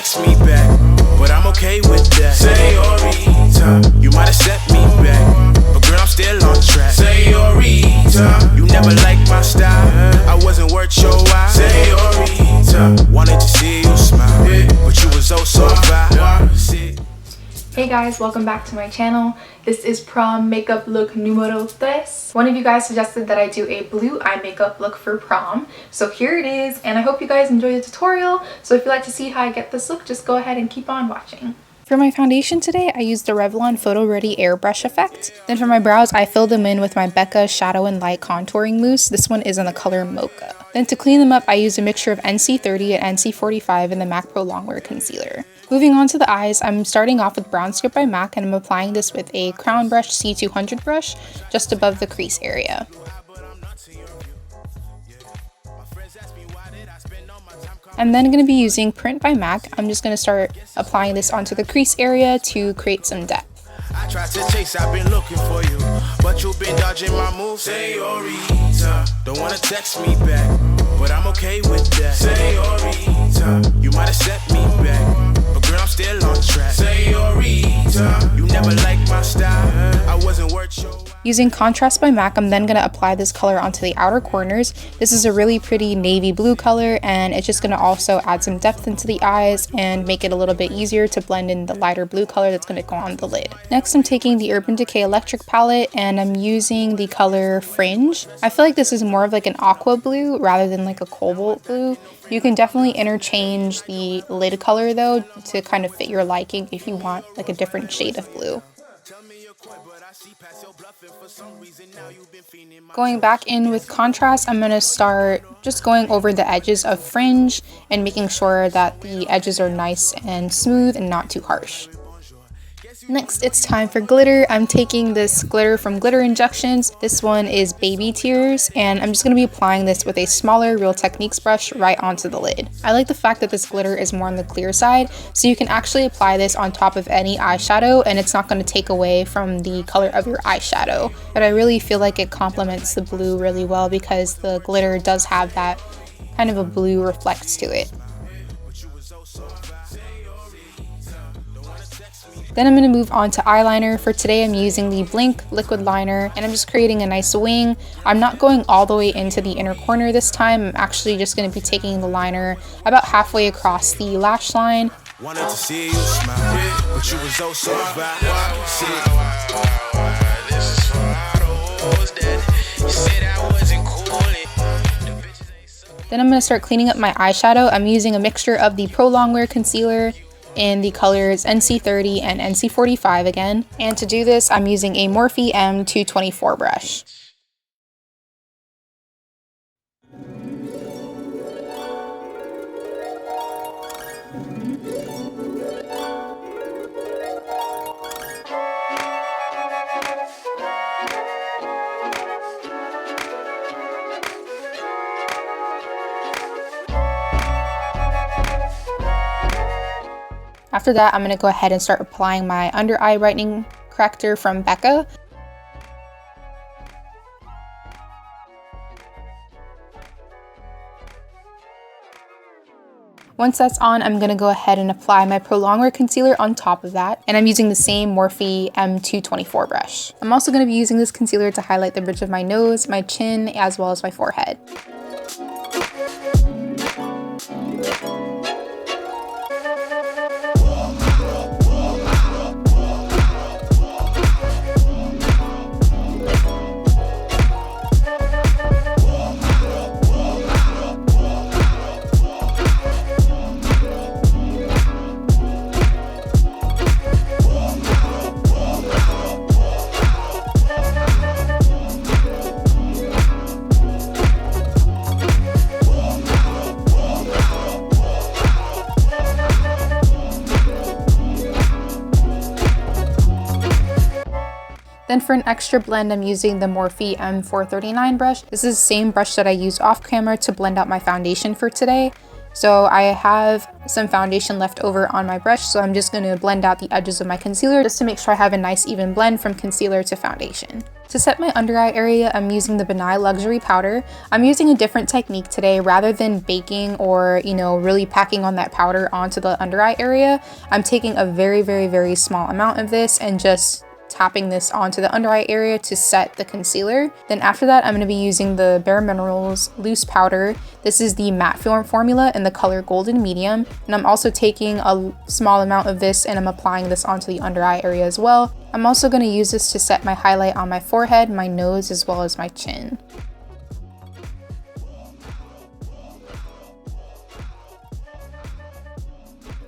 text me back, but I'm okay with that. Señorita, you might have set me back, but girl, I'm still on track. Señorita, you never liked my style, I wasn't worth your while. Señorita, wanted to see you smile, but you was oh so fine. Hey guys, welcome back to my channel. This is prom makeup look numero 3. One of you guys suggested that I do a blue eye makeup look for prom. So here it is, and I hope you guys enjoy the tutorial. So if you'd like to see how I get this look, just go ahead and keep on watching. For my foundation today, I used the Revlon Photo Ready Airbrush effect. Then for my brows, I filled them in with my Becca Shadow and Light Contouring Mousse. This one is in the color Mocha. Then to clean them up, I used a mixture of NC30 and NC45 in the MAC Pro Longwear Concealer. Moving on to the eyes, I'm starting off with Brown Script by MAC, and I'm applying this with a Crown Brush C200 brush just above the crease area. I'm then going to be using Print by MAC. I'm just going to start applying this onto the crease area to create some depth. I tried to chase, I've been looking for you, but you've been dodging my moves. Señorita, don't wanna text me back, but I'm okay with that. Señorita, you might have set me back, but girl, I'm still on track. Señorita, you never liked my style, I wasn't worth your while. Using Contrast by MAC, I'm then going to apply this color onto the outer corners. This is a really pretty navy blue color, and it's just going to also add some depth into the eyes and make it a little bit easier to blend in the lighter blue color that's going to go on the lid. Next, I'm taking the Urban Decay Electric palette, and I'm using the color Fringe. I feel like this is more of like an aqua blue rather than like a cobalt blue. You can definitely interchange the lid color though to kind of fit your liking if you want like a different shade of blue. Going back in with contrast, I'm going to start just going over the edges of Fringe and making sure that the edges are nice and smooth and not too harsh. Next, it's time for glitter. I'm taking this glitter from Glitter Injections. This one is Baby Tears, and I'm just going to be applying this with a smaller Real Techniques brush right onto the lid. I like the fact that this glitter is more on the clear side, so you can actually apply this on top of any eyeshadow and it's not going to take away from the color of your eyeshadow. But I really feel like it complements the blue really well because the glitter does have that kind of a blue reflex to it. Then I'm going to move on to eyeliner. For today, I'm using the Blink liquid liner, and I'm just creating a nice wing. I'm not going all the way into the inner corner this time. I'm actually just going to be taking the liner about halfway across the lash line. Wanted to see you smile, but you was oh so fine. Then I'm going to start cleaning up my eyeshadow. I'm using a mixture of the Pro Longwear Concealer in the colors NC30 and NC45 again. And to do this, I'm using a Morphe M224 brush. After that, I'm going to go ahead and start applying my under eye brightening corrector from Becca. Once that's on, I'm going to go ahead and apply my Pro Longwear Concealer on top of that, and I'm using the same Morphe M224 brush. I'm also going to be using this concealer to highlight the bridge of my nose, my chin, as well as my forehead. Then for an extra blend, I'm using the Morphe M439 brush. This is the same brush that I used off camera to blend out my foundation for today. So I have some foundation left over on my brush, so I'm just going to blend out the edges of my concealer just to make sure I have a nice even blend from concealer to foundation. To set my under eye area, I'm using the Benai Luxury Powder. I'm using a different technique today. Rather than baking or, really packing on that powder onto the under eye area, I'm taking a very, very, very small amount of this and just tapping this onto the under eye area to set the concealer. Then after that, I'm going to be using the Bare Minerals Loose Powder. This is the matte film formula in the color Golden Medium. And I'm also taking a small amount of this and I'm applying this onto the under eye area as well. I'm also going to use this to set my highlight on my forehead, my nose, as well as my chin.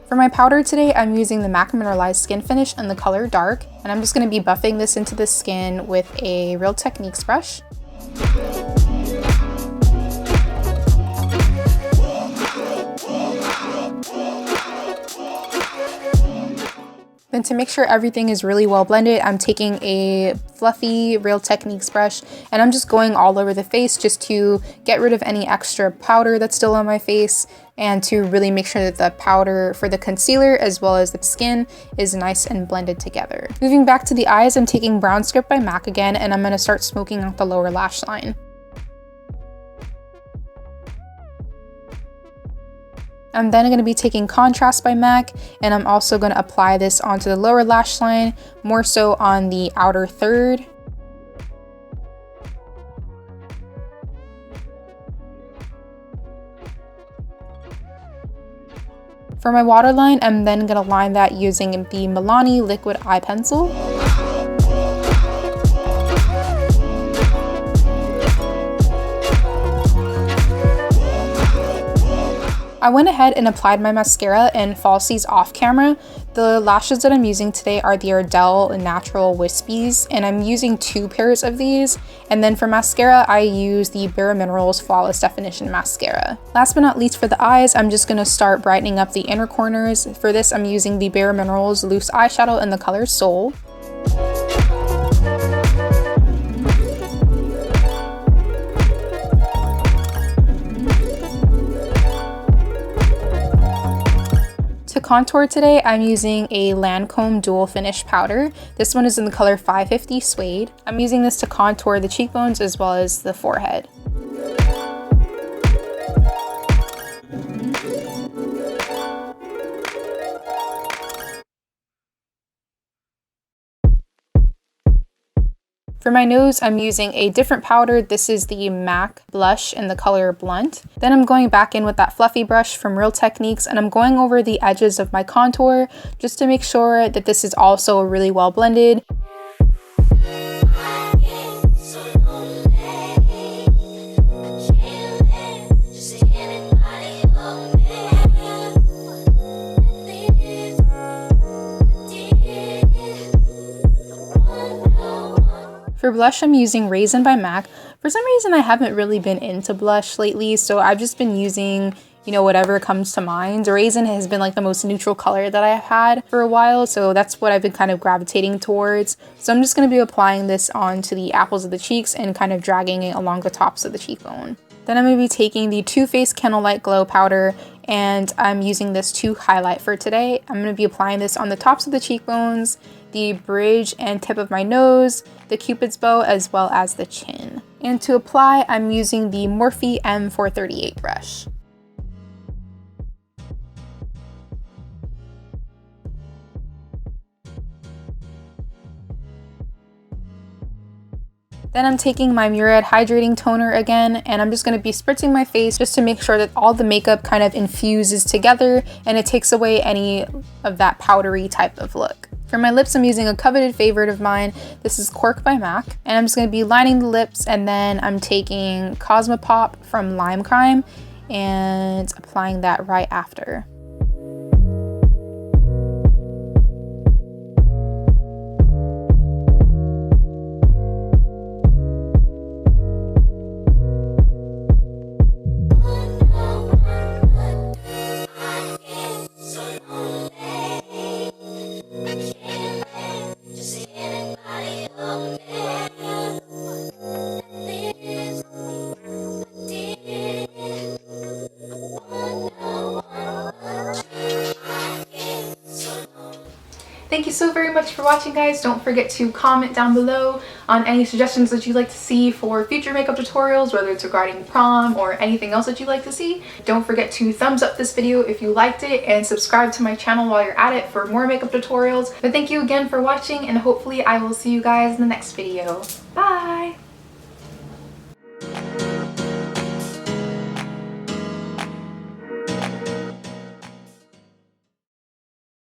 For my powder today, I'm using the MAC Mineralized Skin Finish in the color Dark, and I'm just going to be buffing this into the skin with a Real Techniques brush. Then to make sure everything is really well blended, I'm taking a fluffy Real Techniques brush and I'm just going all over the face just to get rid of any extra powder that's still on my face and to really make sure that the powder for the concealer as well as the skin is nice and blended together. Moving back to the eyes, I'm taking Brown Script by MAC again and I'm going to start smoking out the lower lash line. I'm then going to be taking Contrast by MAC and I'm also going to apply this onto the lower lash line, more so on the outer third. For my waterline, I'm then going to line that using the Milani Liquid Eye Pencil. I went ahead and applied my mascara and falsies off camera. The lashes that I'm using today are the Ardell Natural Wispies, and I'm using 2 pairs of these. And then for mascara, I use the Bare Minerals Flawless Definition Mascara. Last but not least, for the eyes, I'm just gonna start brightening up the inner corners. For this, I'm using the Bare Minerals Loose Eyeshadow in the color Soul. To contour today, I'm using a Lancome Dual Finish Powder. This one is in the color 550 Suede. I'm using this to contour the cheekbones as well as the forehead. For my nose, I'm using a different powder. This is the MAC blush in the color Blunt. Then I'm going back in with that fluffy brush from Real Techniques and I'm going over the edges of my contour just to make sure that this is also really well blended. For blush, I'm using Raisin by MAC. For some reason, I haven't really been into blush lately, so I've just been using, whatever comes to mind. Raisin has been like the most neutral color that I've had for a while, so that's what I've been kind of gravitating towards. So I'm just going to be applying this onto the apples of the cheeks and kind of dragging it along the tops of the cheekbone. Then I'm going to be taking the Too Faced Candlelight Glow Powder and I'm using this to highlight for today. I'm going to be applying this on the tops of the cheekbones, the bridge and tip of my nose, the Cupid's bow, as well as the chin. And to apply, I'm using the Morphe M438 brush. Then I'm taking my Murad Hydrating Toner again, and I'm just going to be spritzing my face just to make sure that all the makeup kind of infuses together and it takes away any of that powdery type of look. For my lips, I'm using a coveted favorite of mine. This is Cork by MAC, and I'm just going to be lining the lips, and then I'm taking Cosmopop from Lime Crime and applying that right after. thank you so very much for watching, guys. Don't forget to comment down below on any suggestions that you'd like to see for future makeup tutorials, whether it's regarding prom or anything else that you'd like to see. Don't forget to thumbs up this video if you liked it, and subscribe to my channel while you're at it for more makeup tutorials. But thank you again for watching, and hopefully I will see you guys in the next video. Bye!